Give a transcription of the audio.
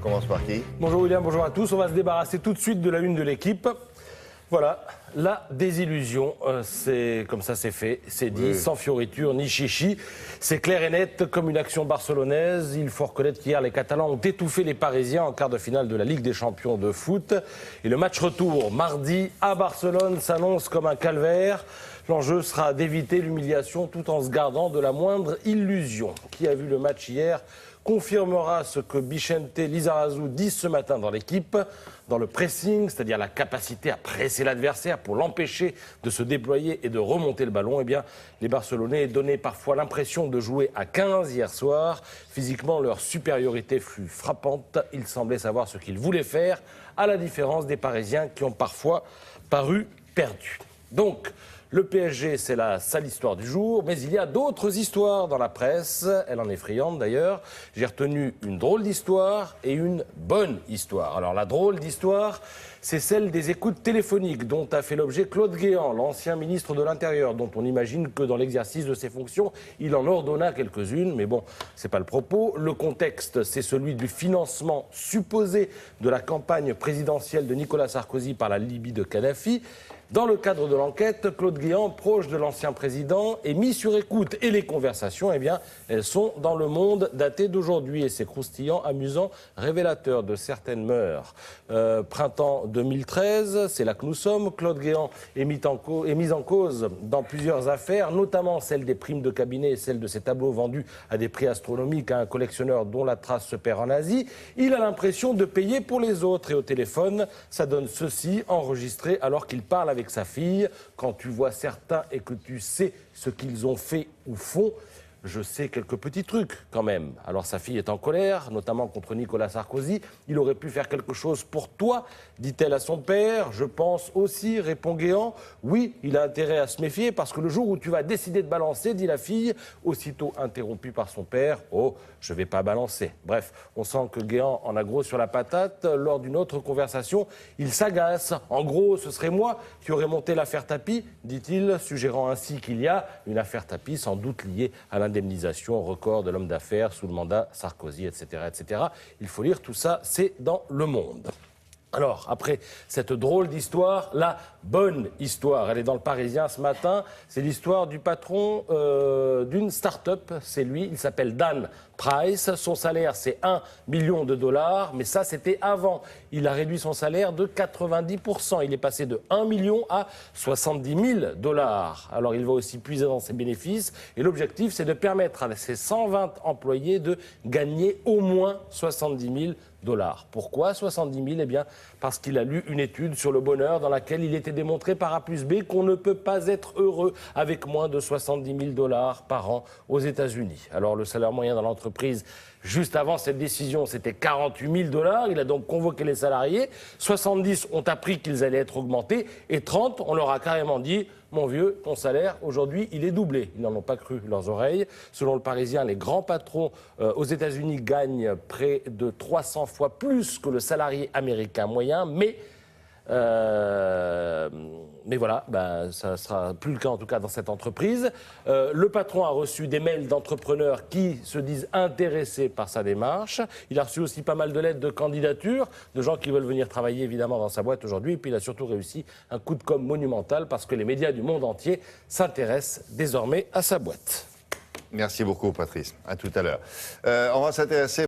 commence par qui? Bonjour William, bonjour à tous. On va se débarrasser tout de suite de la une de l'équipe. Voilà, la désillusion, c'est comme ça c'est fait, c'est dit, oui. Sans fioriture ni chichi. C'est clair et net comme une action barcelonaise. Il faut reconnaître qu'hier les Catalans ont étouffé les Parisiens en quart de finale de la Ligue des Champions de foot. Et le match retour, mardi, à Barcelone, s'annonce comme un calvaire. L'enjeu sera d'éviter l'humiliation tout en se gardant de la moindre illusion. Qui a vu le match hier confirmera ce que Vicente Lizarazu dit ce matin dans l'équipe, dans le pressing, c'est-à-dire la capacité à presser l'adversaire pour l'empêcher de se déployer et de remonter le ballon. Eh bien, les Barcelonais donnaient parfois l'impression de jouer à 15 hier soir. Physiquement, leur supériorité fut frappante. Ils semblaient savoir ce qu'ils voulaient faire, à la différence des Parisiens qui ont parfois paru perdus. Donc, le PSG, c'est la sale histoire du jour, mais il y a d'autres histoires dans la presse, elle en est friande d'ailleurs. J'ai retenu une drôle d'histoire et une bonne histoire. Alors la drôle d'histoire, c'est celle des écoutes téléphoniques dont a fait l'objet Claude Guéant, l'ancien ministre de l'Intérieur, dont on imagine que dans l'exercice de ses fonctions, il en ordonna quelques-unes, mais bon, c'est pas le propos. Le contexte, c'est celui du financement supposé de la campagne présidentielle de Nicolas Sarkozy par la Libye de Kadhafi. Dans le cadre de l'enquête, Claude Guéant, proche de l'ancien président, est mis sur écoute. Et les conversations, eh bien, elles sont dans Le Monde, datées d'aujourd'hui. Et c'est croustillant, amusant, révélateur de certaines mœurs. Printemps 2013, c'est là que nous sommes. Claude Guéant est mis en cause dans plusieurs affaires, notamment celle des primes de cabinet et celle de ses tableaux vendus à des prix astronomiques à un collectionneur dont la trace se perd en Asie. Il a l'impression de payer pour les autres. Et au téléphone, ça donne ceci, enregistré alors qu'il parle avec sa fille. Quand tu vois certains et que tu sais ce qu'ils ont fait ou font, je sais quelques petits trucs quand même. Alors sa fille est en colère, notamment contre Nicolas Sarkozy. Il aurait pu faire quelque chose pour toi, dit-elle à son père. Je pense aussi, répond Guéant. Oui, il a intérêt à se méfier parce que le jour où tu vas décider de balancer, dit la fille, aussitôt interrompue par son père. Oh, je vais pas balancer. Bref, on sent que Guéant en a gros sur la patate. Lors d'une autre conversation, il s'agace. En gros, ce serait moi qui aurais monté l'affaire Tapie, dit-il, suggérant ainsi qu'il y a une affaire Tapie sans doute liée à l'indemnisation record de l'homme d'affaires sous le mandat Sarkozy, etc., etc. Il faut lire tout ça, c'est dans Le Monde. Alors, après cette drôle d'histoire, la bonne histoire, elle est dans le Parisien ce matin, c'est l'histoire du patron d'une start-up, c'est lui, il s'appelle Dan Price, son salaire c'est 1 million de dollars, mais ça c'était avant, il a réduit son salaire de 90%, il est passé de 1 million à 70 000 dollars. Alors il va aussi puiser dans ses bénéfices et l'objectif c'est de permettre à ses 120 employés de gagner au moins 70 000 dollars. Pourquoi 70 000? Eh bien, parce qu'il a lu une étude sur le bonheur dans laquelle il était démontré par A plus B qu'on ne peut pas être heureux avec moins de 70 000 dollars par an aux États-Unis. Alors, le salaire moyen dans l'entreprise, juste avant cette décision, c'était 48 000 dollars. Il a donc convoqué les salariés. 70 ont appris qu'ils allaient être augmentés et 30, on leur a carrément dit: mon vieux, ton salaire, aujourd'hui, il est doublé. Ils n'en ont pas cru leurs oreilles. Selon le Parisien, les grands patrons aux États-Unis gagnent près de 300 fois plus que le salarié américain moyen, mais voilà, ça ne sera plus le cas en tout cas dans cette entreprise. Le patron a reçu des mails d'entrepreneurs qui se disent intéressés par sa démarche. Il a reçu aussi pas mal de lettres de candidature, de gens qui veulent venir travailler évidemment dans sa boîte aujourd'hui. Et puis il a surtout réussi un coup de com' monumental parce que les médias du monde entier s'intéressent désormais à sa boîte. Merci beaucoup Patrice, à tout à l'heure. On va s'intéresser